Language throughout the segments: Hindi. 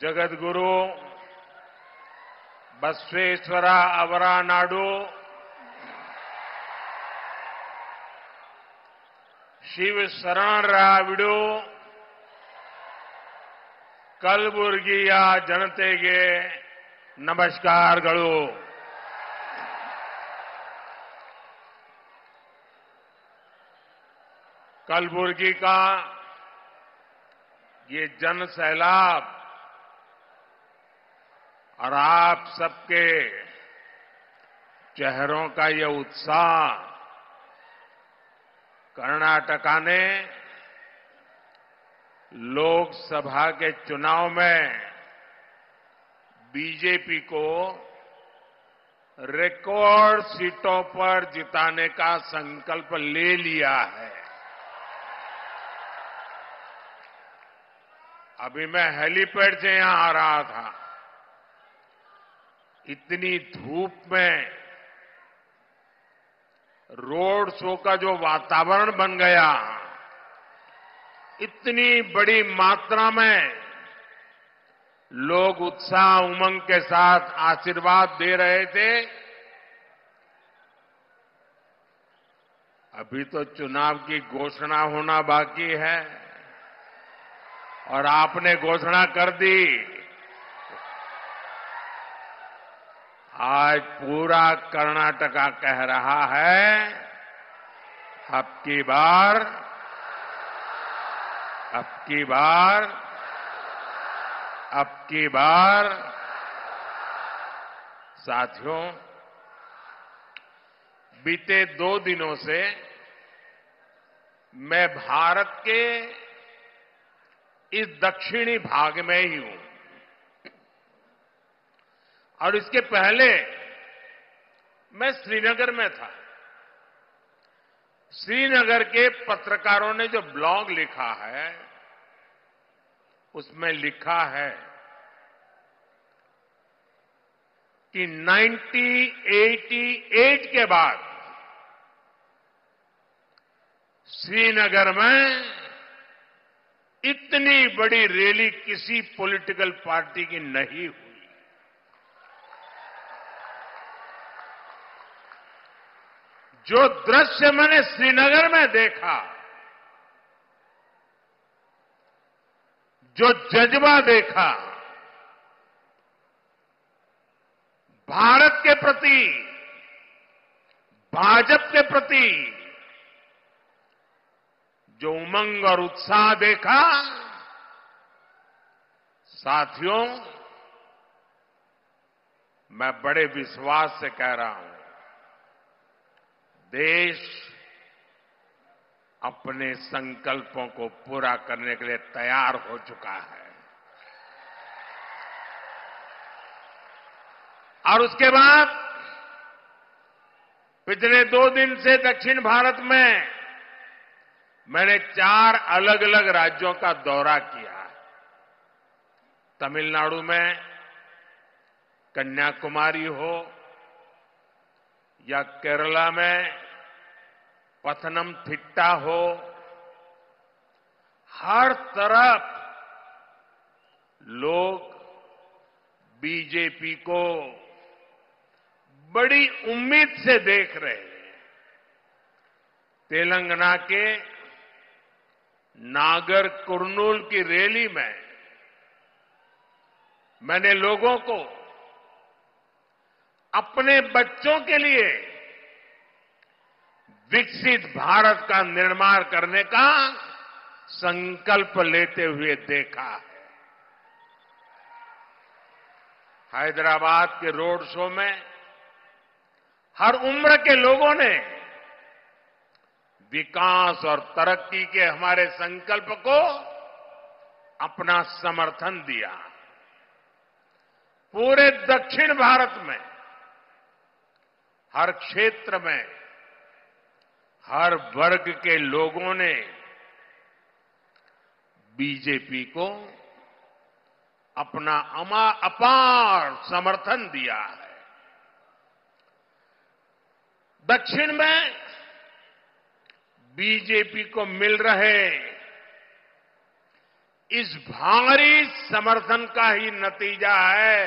जगद्गुरु बसवेश्वर अवरा नाडू शिव शरण राविडू ಕಲಬುರಗಿಯ ಜನತೆಗೆ नमस्कारಗಳು। कलबुर्गी का ये जन सैलाब और आप सबके चेहरों का ये उत्साह कर्नाटका ने लोकसभा के चुनाव में बीजेपी को रिकॉर्ड सीटों पर जिताने का संकल्प ले लिया है। अभी मैं हेलीपैड से यहां आ रहा था। इतनी धूप में रोड शो का जो वातावरण बन गया, इतनी बड़ी मात्रा में लोग उत्साह उमंग के साथ आशीर्वाद दे रहे थे। अभी तो चुनाव की घोषणा होना बाकी है और आपने घोषणा कर दी। आज पूरा कर्नाटका कह रहा है अब की बार साथियों, बीते 2 दिनों से मैं भारत के इस दक्षिणी भाग में ही हूं और इसके पहले मैं श्रीनगर में था। श्रीनगर के पत्रकारों ने जो ब्लॉग लिखा है उसमें लिखा है कि 1988 के बाद श्रीनगर में इतनी बड़ी रैली किसी पॉलिटिकल पार्टी की नहीं हुई। जो दृश्य मैंने श्रीनगर में देखा, जो जज्बा देखा भारत के प्रति, भाजपा के प्रति, जो उमंग और उत्साह देखा, साथियों मैं बड़े विश्वास से कह रहा हूं, देश अपने संकल्पों को पूरा करने के लिए तैयार हो चुका है। और उसके बाद पिछले 2 दिन से दक्षिण भारत में मैंने 4 अलग अलग राज्यों का दौरा किया। तमिलनाडु में कन्याकुमारी हो या केरला में पथनमथिट्टा हो, हर तरफ लोग बीजेपी को बड़ी उम्मीद से देख रहे हैं। तेलंगाना के नागर कुर्नूल की रैली में मैंने लोगों को अपने बच्चों के लिए विकसित भारत का निर्माण करने का संकल्प लेते हुए देखा है। हैदराबाद के रोड शो में हर उम्र के लोगों ने विकास और तरक्की के हमारे संकल्प को अपना समर्थन दिया। पूरे दक्षिण भारत में हर क्षेत्र में हर वर्ग के लोगों ने बीजेपी को अपना अपार समर्थन दिया है। दक्षिण में बीजेपी को मिल रहे इस भारी समर्थन का ही नतीजा है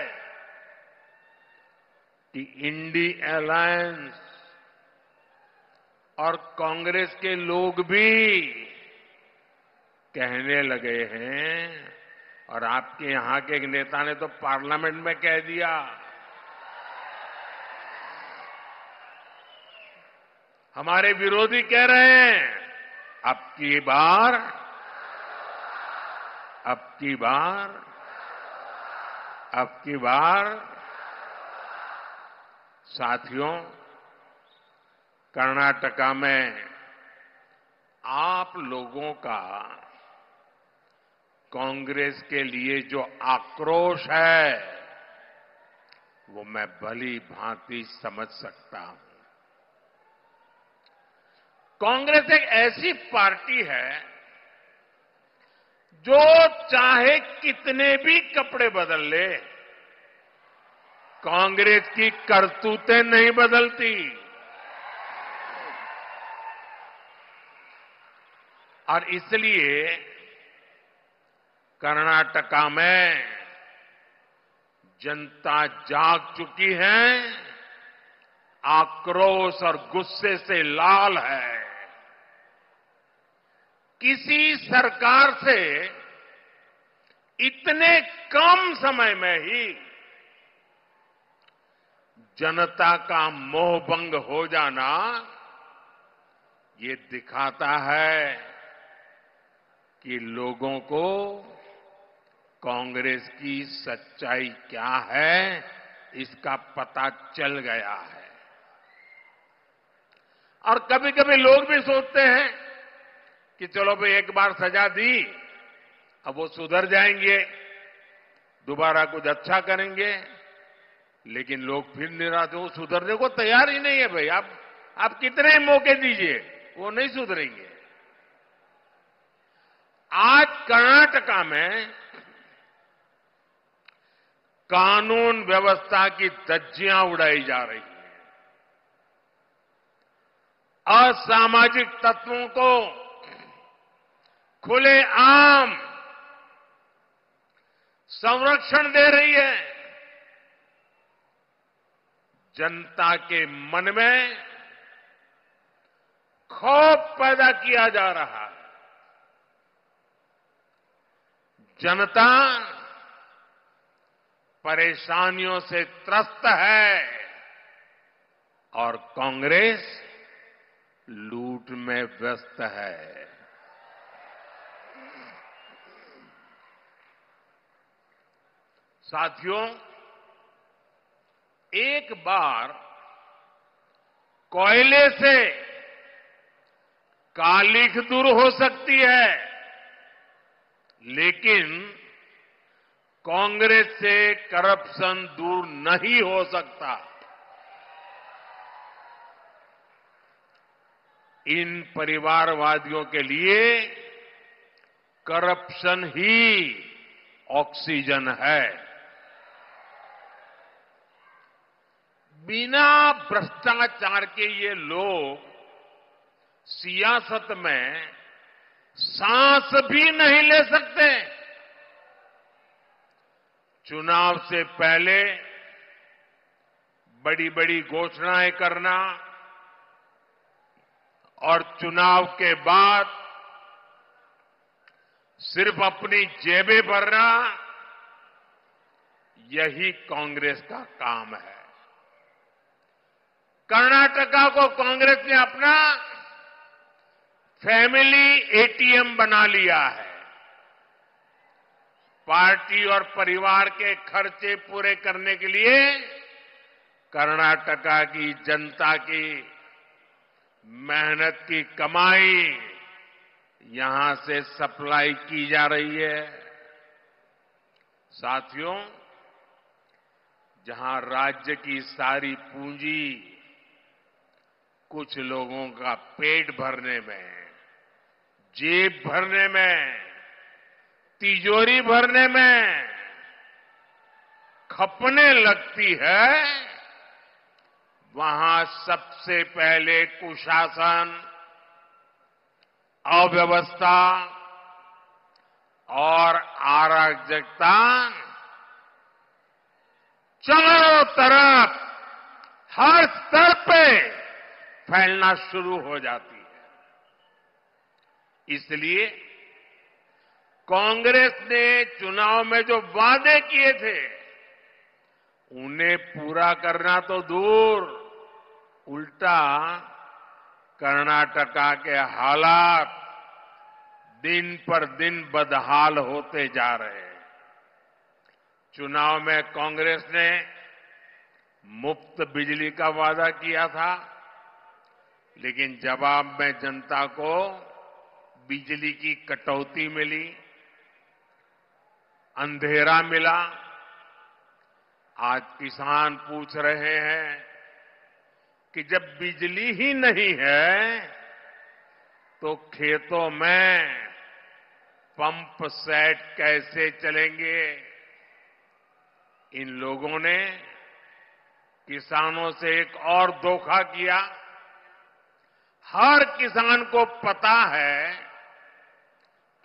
कि इंडी अलायंस और कांग्रेस के लोग भी कहने लगे हैं, और आपके यहां के एक नेता ने तो पार्लियामेंट में कह दिया, हमारे विरोधी कह रहे हैं अब की बार साथियों, कर्नाटका में आप लोगों का कांग्रेस के लिए जो आक्रोश है वो मैं भली भांति समझ सकता हूं। कांग्रेस एक ऐसी पार्टी है जो चाहे कितने भी कपड़े बदल ले, कांग्रेस की करतूतें नहीं बदलती। और इसलिए कर्नाटका में जनता जाग चुकी है, आक्रोश और गुस्से से लाल है। किसी सरकार से इतने कम समय में ही जनता का मोहभंग हो जाना ये दिखाता है कि लोगों को कांग्रेस की सच्चाई क्या है इसका पता चल गया है। और कभी कभी लोग भी सोचते हैं कि चलो भाई एक बार सजा दी, अब वो सुधर जाएंगे, दोबारा कुछ अच्छा करेंगे, लेकिन लोग फिर निराश, वो सुधरने को तैयार ही नहीं है। भाई आप कितने मौके दीजिए, वो नहीं सुधरेंगे। आज कर्नाटका में कानून व्यवस्था की धज्जियां उड़ाई जा रही हैं। असामाजिक तत्वों को खुलेआम संरक्षण दे रही है। जनता के मन में खौफ पैदा किया जा रहा है। जनता परेशानियों से त्रस्त है और कांग्रेस लूट में व्यस्त है। साथियों, एक बार कोयले से कालिख दूर हो सकती है, लेकिन कांग्रेस से करप्शन दूर नहीं हो सकता। इन परिवारवादियों के लिए करप्शन ही ऑक्सीजन है। बिना भ्रष्टाचार के ये लोग सियासत में सांस भी नहीं ले सकते। चुनाव से पहले बड़ी बड़ी घोषणाएं करना और चुनाव के बाद सिर्फ अपनी जेबें भरना, यही कांग्रेस का काम है। कर्नाटका को कांग्रेस ने अपना फैमिली एटीएम बना लिया है। पार्टी और परिवार के खर्चे पूरे करने के लिए कर्नाटका की जनता की मेहनत की कमाई यहां से सप्लाई की जा रही है। साथियों, जहां राज्य की सारी पूंजी कुछ लोगों का पेट भरने में, जेब भरने में, तिजोरी भरने में खपने लगती है, वहां सबसे पहले कुशासन, अव्यवस्था और अराजकता चारों तरफ हर स्तर पे फैलना शुरू हो जाती है। इसलिए कांग्रेस ने चुनाव में जो वादे किए थे उन्हें पूरा करना तो दूर, उल्टा कर्नाटका के हालात दिन पर दिन बदहाल होते जा रहे हैं। चुनाव में कांग्रेस ने मुफ्त बिजली का वादा किया था, लेकिन जवाब में जनता को बिजली की कटौती मिली, अंधेरा मिला। आज किसान पूछ रहे हैं कि जब बिजली ही नहीं है तो खेतों में पंप सेट कैसे चलेंगे। इन लोगों ने किसानों से एक और धोखा किया। हर किसान को पता है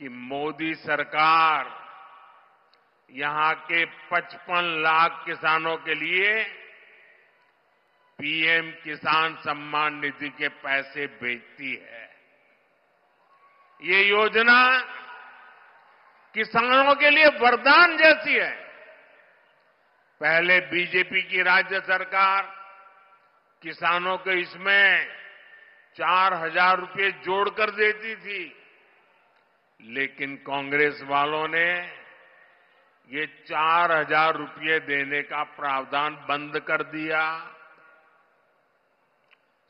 कि मोदी सरकार यहां के 55 लाख किसानों के लिए पीएम किसान सम्मान निधि के पैसे भेजती है। ये योजना किसानों के लिए वरदान जैसी है। पहले बीजेपी की राज्य सरकार किसानों को इसमें 4,000 रुपये जोड़कर देती थी, लेकिन कांग्रेस वालों ने ये 4,000 रुपये देने का प्रावधान बंद कर दिया।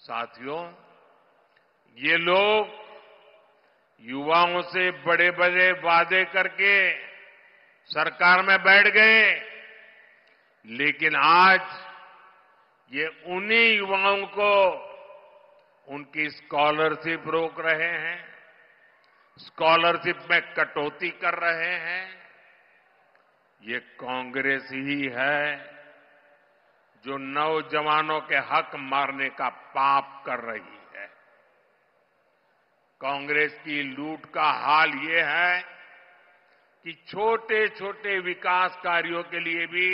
साथियों, ये लोग युवाओं से बड़े बड़े वादे करके सरकार में बैठ गए, लेकिन आज ये उन्हीं युवाओं को उनकी स्कॉलरशिप रोक रहे हैं, स्कॉलरशिप में कटौती कर रहे हैं। ये कांग्रेस ही है जो नौजवानों के हक मारने का पाप कर रही है। कांग्रेस की लूट का हाल ये है कि छोटे छोटे विकास कार्यों के लिए भी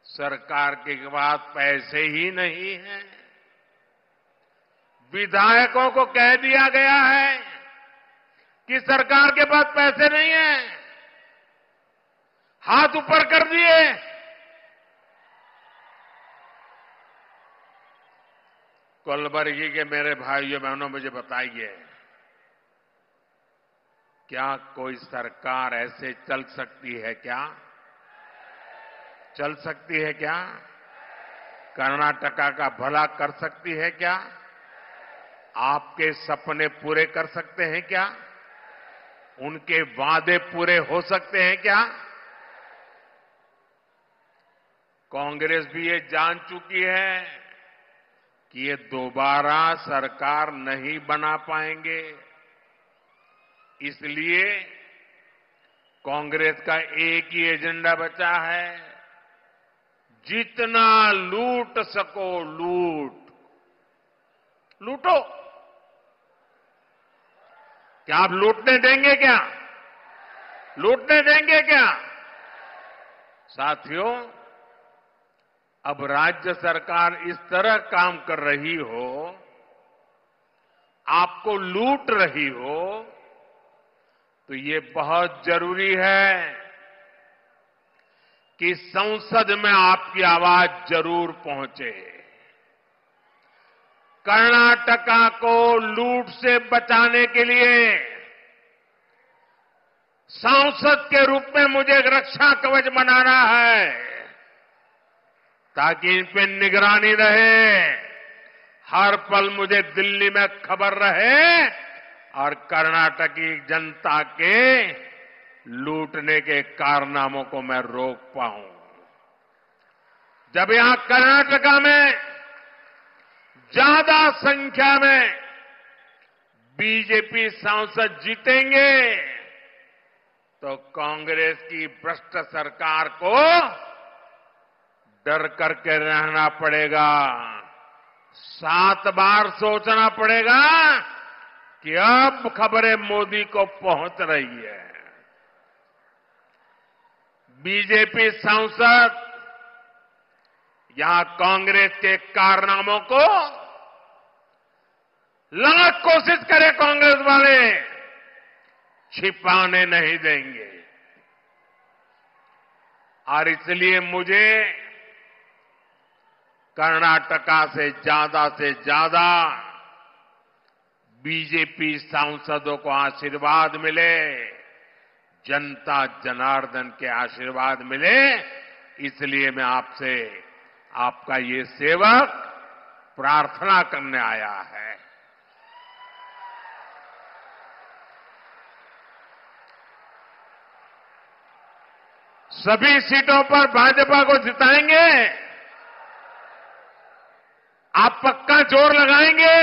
सरकार के पास पैसे ही नहीं हैं। विधायकों को कह दिया गया है कि सरकार के पास पैसे नहीं हैं, हाथ ऊपर कर दिए। कलबुर्गी के मेरे भाइयों बहनों, मुझे बताइए, क्या कोई सरकार ऐसे चल सकती है क्या? चल सकती है क्या? कर्नाटका का भला कर सकती है क्या? आपके सपने पूरे कर सकते हैं क्या? उनके वादे पूरे हो सकते हैं क्या? कांग्रेस भी ये जान चुकी है कि ये दोबारा सरकार नहीं बना पाएंगे। इसलिए कांग्रेस का एक ही एजेंडा बचा है, जितना लूट सको लूटो। क्या आप लूटने देंगे क्या? लूटने देंगे क्या? साथियों, अब राज्य सरकार इस तरह काम कर रही हो, आपको लूट रही हो, तो ये बहुत जरूरी है कि संसद में आपकी आवाज जरूर पहुंचे। कर्नाटका को लूट से बचाने के लिए सांसद के रूप में मुझे एक रक्षा कवच बनाना है, ताकि इन पे निगरानी रहे, हर पल मुझे दिल्ली में खबर रहे और कर्नाटक की जनता के लूटने के कारनामों को मैं रोक पाऊं। जब यहां कर्नाटका में ज्यादा संख्या में बीजेपी सांसद जीतेंगे तो कांग्रेस की भ्रष्ट सरकार को डर करके रहना पड़ेगा, 7 बार सोचना पड़ेगा कि अब खबरें मोदी को पहुंच रही है। बीजेपी सांसद यहां कांग्रेस के कारनामों को लाख कोशिश करे कांग्रेस वाले छिपाने नहीं देंगे। और इसलिए मुझे कर्नाटका से ज्यादा बीजेपी सांसदों को आशीर्वाद मिले, जनता जनार्दन के आशीर्वाद मिले, इसलिए मैं आपसे आपका ये सेवक प्रार्थना करने आया है। सभी सीटों पर भाजपा को जिताएंगे। आप पक्का जोर लगाएंगे,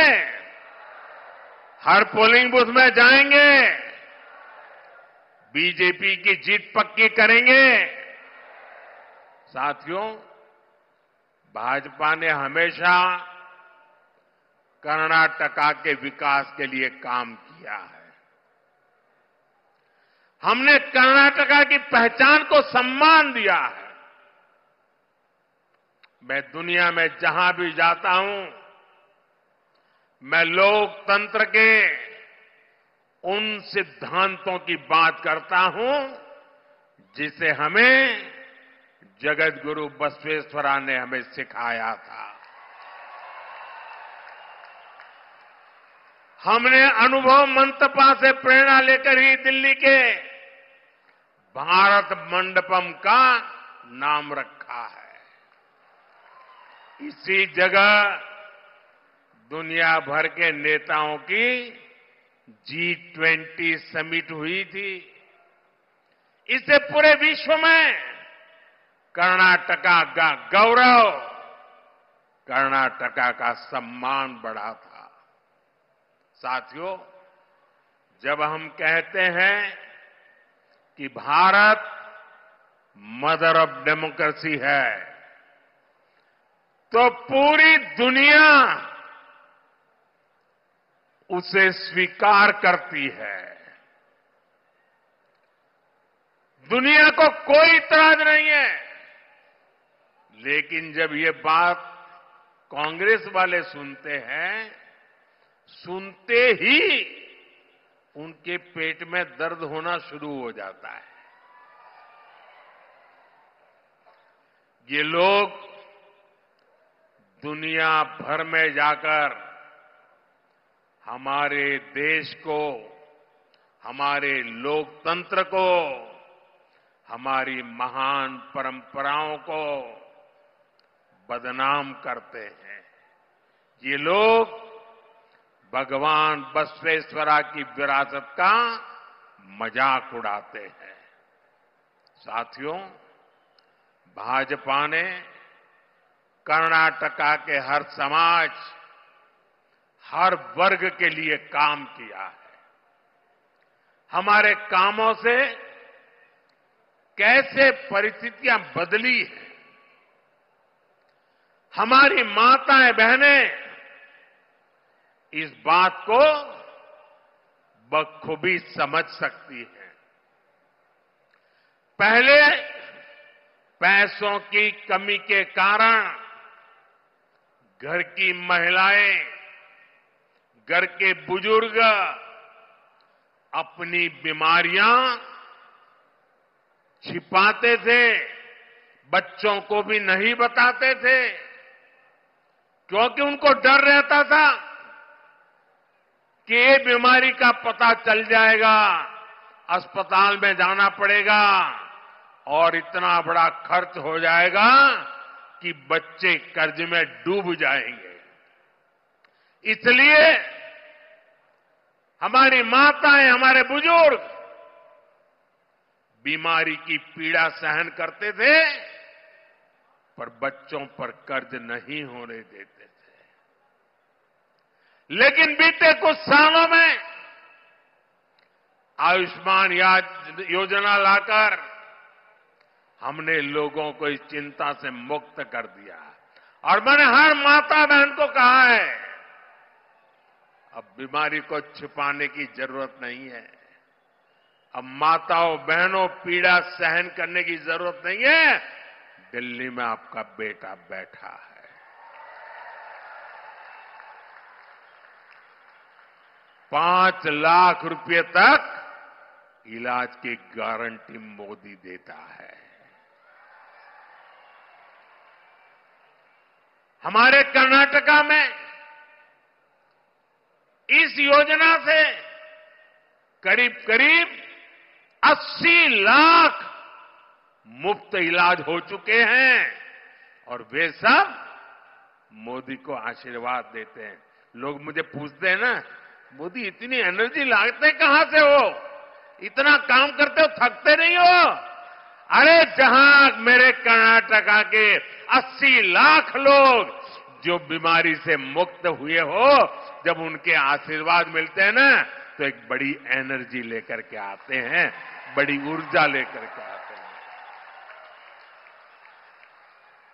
हर पोलिंग बूथ में जाएंगे, बीजेपी की जीत पक्की करेंगे। साथियों, भाजपा ने हमेशा कर्नाटका के विकास के लिए काम किया है। हमने कर्नाटका की पहचान को सम्मान दिया है। मैं दुनिया में जहां भी जाता हूं, मैं लोकतंत्र के उन सिद्धांतों की बात करता हूं जिसे हमें जगत गुरु बसवेश्वरा ने हमें सिखाया था। हमने अनुभव मंटपा से प्रेरणा लेकर ही दिल्ली के भारत मंडपम का नाम रखा है। इसी जगह दुनिया भर के नेताओं की G20 समिट हुई थी। इससे पूरे विश्व में कर्नाटका का गौरव, कर्नाटका का सम्मान बढ़ा था। साथियों, जब हम कहते हैं कि भारत मदर ऑफ डेमोक्रेसी है, तो पूरी दुनिया उसे स्वीकार करती है। दुनिया को कोई इतराज नहीं है। लेकिन जब ये बात कांग्रेस वाले सुनते हैं, सुनते ही उनके पेट में दर्द होना शुरू हो जाता है। ये लोग दुनिया भर में जाकर हमारे देश को, हमारे लोकतंत्र को, हमारी महान परंपराओं को बदनाम करते हैं। ये लोग भगवान बसवेश्वरा की विरासत का मजाक उड़ाते हैं। साथियों, भाजपा ने कर्नाटका के हर समाज, हर वर्ग के लिए काम किया है। हमारे कामों से कैसे परिस्थितियां बदली हैं, हमारी माताएं बहनें इस बात को बखूबी समझ सकती हैं। पहले पैसों की कमी के कारण घर की महिलाएं, घर के बुजुर्ग अपनी बीमारियां छिपाते थे, बच्चों को भी नहीं बताते थे, क्योंकि उनको डर रहता था कि ये बीमारी का पता चल जाएगा, अस्पताल में जाना पड़ेगा और इतना बड़ा खर्च हो जाएगा कि बच्चे कर्ज में डूब जाएंगे। इसलिए हमारी माताएं, हमारे बुजुर्ग बीमारी की पीड़ा सहन करते थे, पर बच्चों पर कर्ज नहीं होने देते थे। लेकिन बीते कुछ सालों में आयुष्मान योजना लाकर हमने लोगों को इस चिंता से मुक्त कर दिया। और मैंने हर माता बहन को कहा है, अब बीमारी को छिपाने की जरूरत नहीं है। अब माताओं बहनों पीड़ा सहन करने की जरूरत नहीं है। दिल्ली में आपका बेटा बैठा है। 5 लाख रुपए तक इलाज की गारंटी मोदी देता है। हमारे कर्नाटका में इस योजना से करीब करीब 80 लाख मुफ्त इलाज हो चुके हैं और वे सब मोदी को आशीर्वाद देते हैं। लोग मुझे पूछते हैं ना, मोदी इतनी एनर्जी लाते कहां से हो, इतना काम करते हो, थकते नहीं हो? अरे जहां मेरे कर्नाटका के 80 लाख लोग जो बीमारी से मुक्त हुए हो, जब उनके आशीर्वाद मिलते हैं ना, तो एक बड़ी एनर्जी लेकर के आते हैं, बड़ी ऊर्जा लेकर के आते हैं।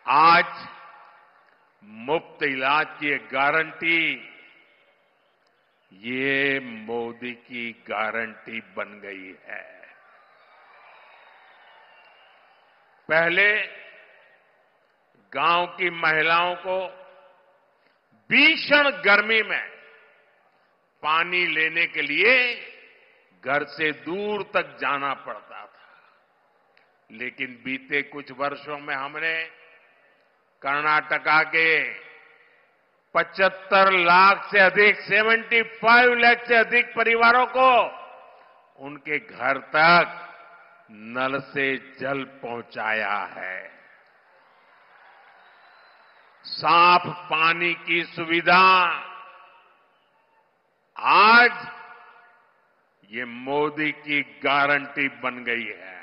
आज मुफ्त इलाज की एक गारंटी, ये मोदी की गारंटी बन गई है। पहले गांव की महिलाओं को भीषण गर्मी में पानी लेने के लिए घर से दूर तक जाना पड़ता था। लेकिन बीते कुछ वर्षों में हमने कर्नाटका के 75 लाख से अधिक 75 लाख से अधिक परिवारों को उनके घर तक नल से जल पहुंचाया है। साफ पानी की सुविधा आज ये मोदी की गारंटी बन गई है।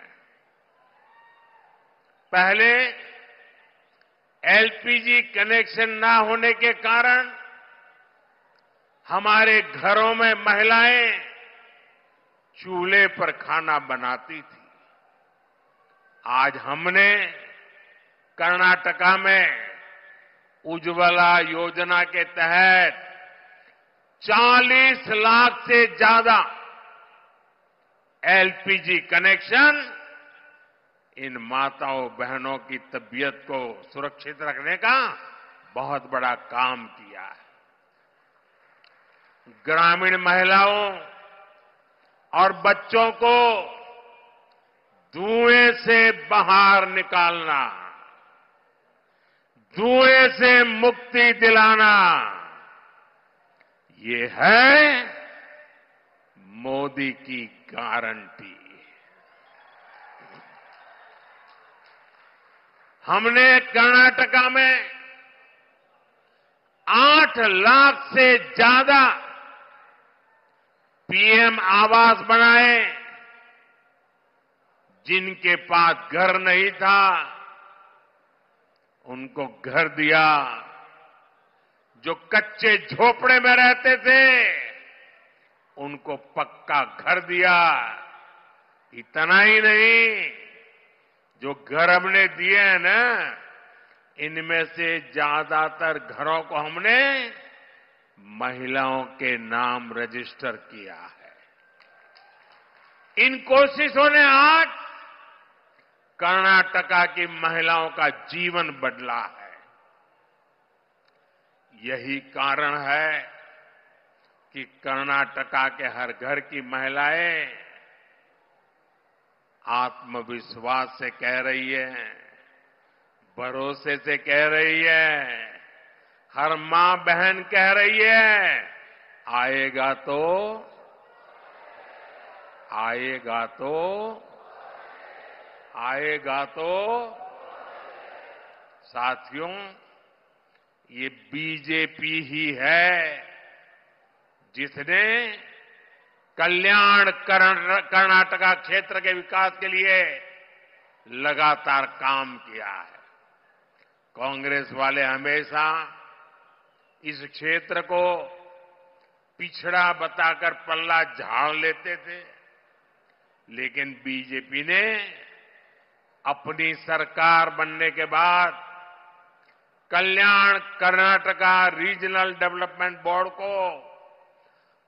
पहले एलपीजी कनेक्शन ना होने के कारण हमारे घरों में महिलाएं चूल्हे पर खाना बनाती थी। आज हमने कर्नाटका में उज्ज्वला योजना के तहत 40 लाख से ज्यादा एलपीजी कनेक्शन इन माताओं बहनों की तबीयत को सुरक्षित रखने का बहुत बड़ा काम किया है। ग्रामीण महिलाओं और बच्चों को धुएं से बाहर निकालना, धुएं से मुक्ति दिलाना, ये है मोदी की गारंटी। हमने कर्नाटका में 8 लाख से ज्यादा पीएम आवास बनाए। जिनके पास घर नहीं था उनको घर दिया, जो कच्चे झोपड़े में रहते थे उनको पक्का घर दिया। इतना ही नहीं, जो घर हमने दिए हैं ना, इनमें से ज्यादातर घरों को हमने महिलाओं के नाम रजिस्टर किया है। इन कोशिशों ने आज कर्नाटका की महिलाओं का जीवन बदला है। यही कारण है कि कर्नाटका के हर घर की महिलाएं आत्मविश्वास से कह रही है, भरोसे से कह रही है, हर मां बहन कह रही है, आएगा तो आएगा तो आएगा तो। साथियों, ये बीजेपी ही है जिसने कल्याण कर्नाटका क्षेत्र के विकास के लिए लगातार काम किया है। कांग्रेस वाले हमेशा इस क्षेत्र को पिछड़ा बताकर पल्ला झाड़ लेते थे, लेकिन बीजेपी ने अपनी सरकार बनने के बाद कल्याण कर्नाटका रीजनल डेवलपमेंट बोर्ड को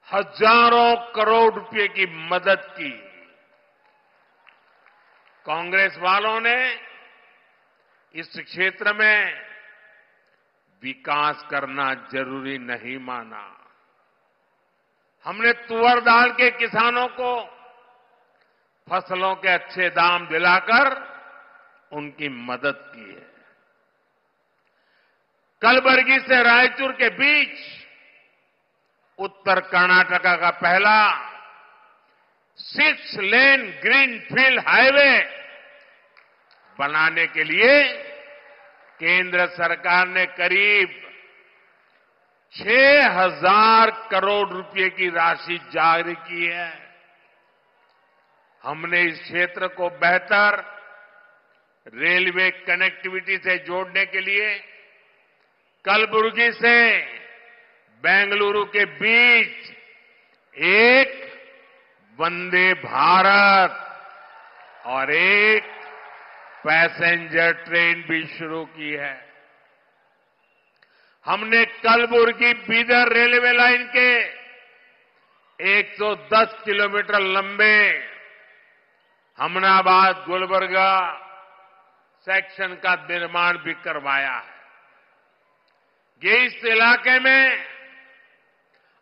हजारों करोड़ रुपए की मदद की। कांग्रेस वालों ने इस क्षेत्र में विकास करना जरूरी नहीं माना। हमने तुअर दाल के किसानों को फसलों के अच्छे दाम दिलाकर उनकी मदद की है। कलबुर्गी से रायचूर के बीच उत्तर कर्नाटका का पहला 6 लेन ग्रीनफील्ड हाईवे बनाने के लिए केंद्र सरकार ने करीब 6,000 करोड़ रुपए की राशि जारी की है। हमने इस क्षेत्र को बेहतर रेलवे कनेक्टिविटी से जोड़ने के लिए कलबुर्गी से बेंगलुरु के बीच एक वंदे भारत और एक पैसेंजर ट्रेन भी शुरू की है। हमने कलबुर्गी बीदर रेलवे लाइन के 110 किलोमीटर लंबे हमनाबाद गुलबर्गा सेक्शन का निर्माण भी करवाया है। ये इस इलाके में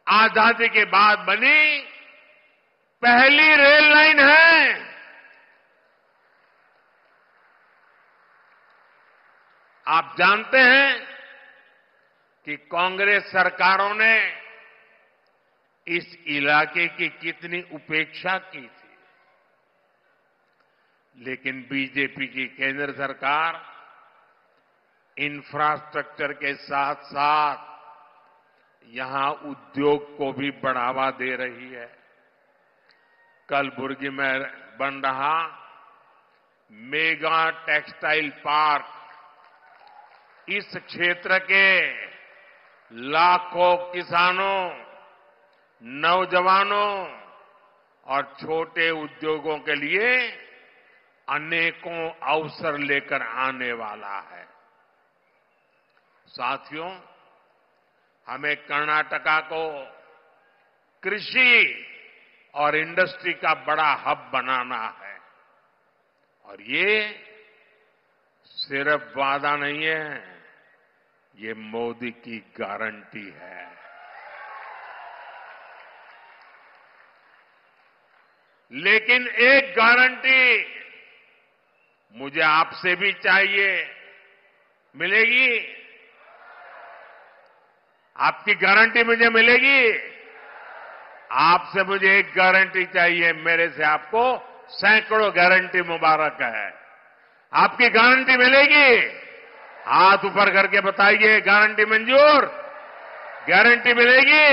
आजादी के बाद बनी पहली रेल लाइन है। आप जानते हैं कि कांग्रेस सरकारों ने इस इलाके की कितनी उपेक्षा की थी, लेकिन बीजेपी की केंद्र सरकार इंफ्रास्ट्रक्चर के साथ साथ यहां उद्योग को भी बढ़ावा दे रही है। कलबुर्गी में बन रहा मेगा टेक्सटाइल पार्क इस क्षेत्र के लाखों किसानों, नौजवानों और छोटे उद्योगों के लिए अनेकों अवसर लेकर आने वाला है। साथियों, हमें कर्नाटका को कृषि और इंडस्ट्री का बड़ा हब बनाना है और ये सिर्फ वादा नहीं है, ये मोदी की गारंटी है। लेकिन एक गारंटी मुझे आपसे भी चाहिए, मिलेगी? आपकी गारंटी मुझे मिलेगी? आपसे मुझे एक गारंटी चाहिए, मेरे से आपको सैकड़ों गारंटी मुबारक है। आपकी गारंटी मिलेगी? हाथ ऊपर करके बताइए, गारंटी मंजूर? गारंटी मिलेगी?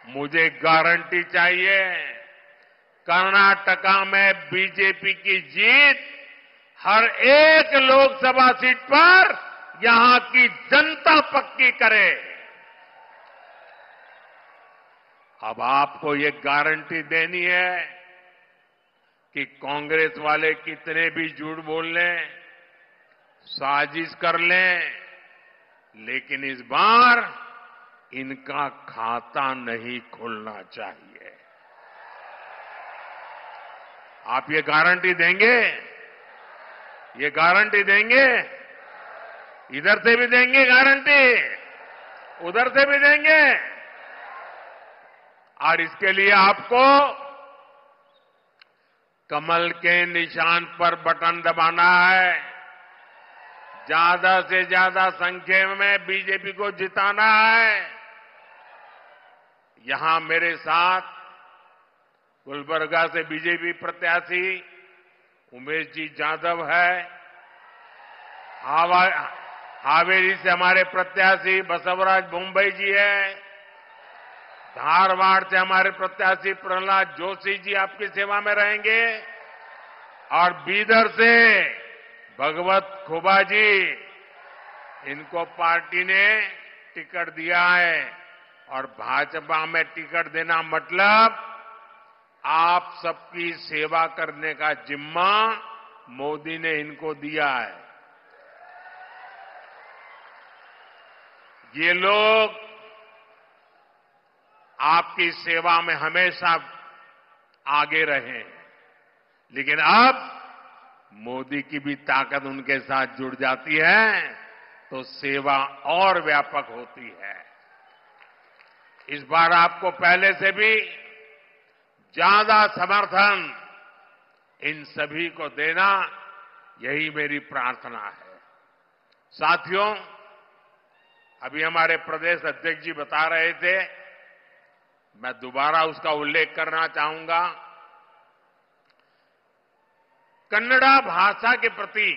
मुझे गारंटी चाहिए। कर्नाटका में बीजेपी की जीत हर एक लोकसभा सीट पर यहां की जनता पक्की करे। अब आपको ये गारंटी देनी है कि कांग्रेस वाले कितने भी झूठ बोल लें, साजिश कर लें, लेकिन इस बार इनका खाता नहीं खुलना चाहिए। आप ये गारंटी देंगे? ये गारंटी देंगे? इधर से भी देंगे गारंटी, उधर से भी देंगे। और इसके लिए आपको कमल के निशान पर बटन दबाना है, ज्यादा से ज्यादा संख्या में बीजेपी को जिताना है। यहां मेरे साथ गुलबर्गा से बीजेपी प्रत्याशी उमेश जी यादव है, हावेरी से हमारे प्रत्याशी बसवराज मुंबई जी है, धारवाड़ से हमारे प्रत्याशी प्रहलाद जोशी जी आपकी सेवा में रहेंगे और बीदर से भगवत खुबा जी, इनको पार्टी ने टिकट दिया है। और भाजपा में टिकट देना मतलब आप सबकी सेवा करने का जिम्मा मोदी ने इनको दिया है। ये लोग आपकी सेवा में हमेशा आगे रहे हैं। लेकिन अब मोदी की भी ताकत उनके साथ जुड़ जाती है तो सेवा और व्यापक होती है। इस बार आपको पहले से भी ज्यादा समर्थन इन सभी को देना, यही मेरी प्रार्थना है। साथियों, अभी हमारे प्रदेश अध्यक्ष जी बता रहे थे, मैं दोबारा उसका उल्लेख करना चाहूंगा। कन्नड़ा भाषा के प्रति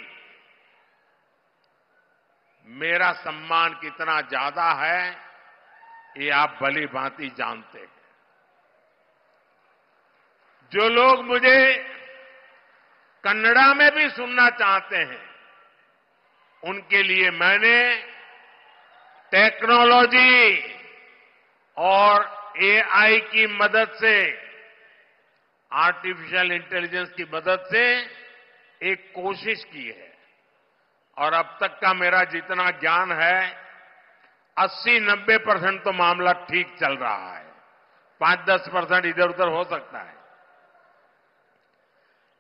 मेरा सम्मान कितना ज्यादा है, ये आप भली भांति जानते हैं। जो लोग मुझे कन्नड़ा में भी सुनना चाहते हैं, उनके लिए मैंने टेक्नोलॉजी और एआई की मदद से, आर्टिफिशियल इंटेलिजेंस की मदद से एक कोशिश की है। और अब तक का मेरा जितना ज्ञान है, 80-90% तो मामला ठीक चल रहा है। 5-10% इधर उधर हो सकता है।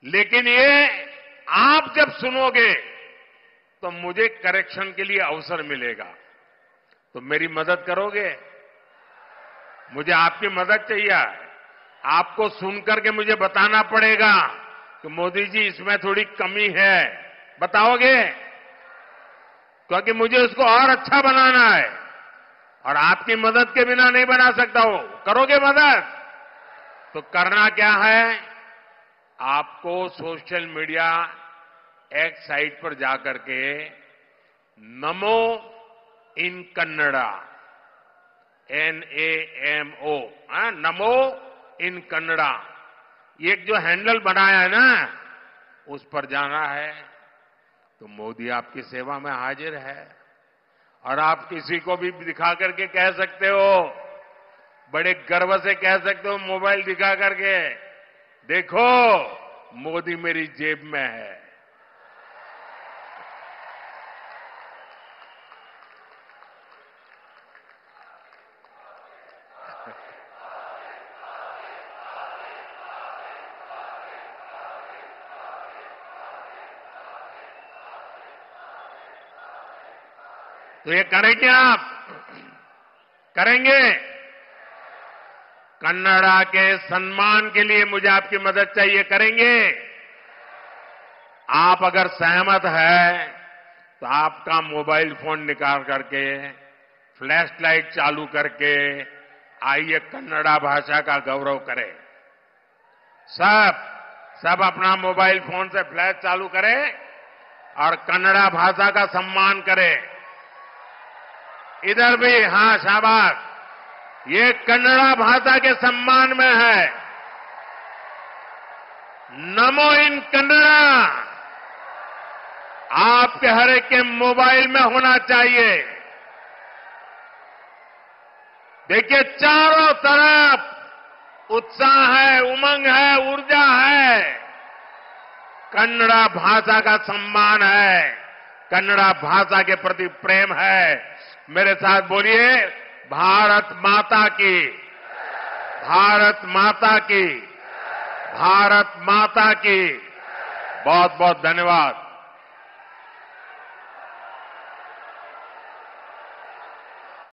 लेकिन ये आप जब सुनोगे तो मुझे करेक्शन के लिए अवसर मिलेगा। तो मेरी मदद करोगे? मुझे आपकी मदद चाहिए। आपको सुनकर के मुझे बताना पड़ेगा कि मोदी जी इसमें थोड़ी कमी है। बताओगे? क्योंकि मुझे उसको और अच्छा बनाना है और आपकी मदद के बिना नहीं बना सकता हूं। करोगे मदद? तो करना क्या है, आपको सोशल मीडिया एक्स साइट पर जाकर के नमो इन कन्नड़ा, NAMO, नमो इन कन्नड़ा, ये एक जो हैंडल बनाया है ना, उस पर जाना है। तो मोदी आपकी सेवा में हाजिर है। और आप किसी को भी दिखा करके कह सकते हो, बड़े गर्व से कह सकते हो, मोबाइल दिखा करके, देखो मोदी मेरी जेब में है। तो ये करेंगे आप? करेंगे? कन्नड़ा के सम्मान के लिए मुझे आपकी मदद चाहिए। करेंगे? आप अगर सहमत है तो आपका मोबाइल फोन निकाल करके, फ्लैश लाइट चालू करके आइए कन्नड़ा भाषा का गौरव करें। सब अपना मोबाइल फोन से फ्लैश चालू करें और कन्नड़ा भाषा का सम्मान करें। इधर भी, हां, शाबाश। ये कन्नड़ा भाषा के सम्मान में है। नमो इन कन्नड़ा आपके हर एक के मोबाइल में होना चाहिए। देखिए, चारों तरफ उत्साह है, उमंग है, ऊर्जा है। कन्नड़ा भाषा का सम्मान है, कन्नड़ा भाषा के प्रति प्रेम है। मेरे साथ बोलिए, भारत माता की, भारत माता की, भारत माता की। बहुत बहुत धन्यवाद।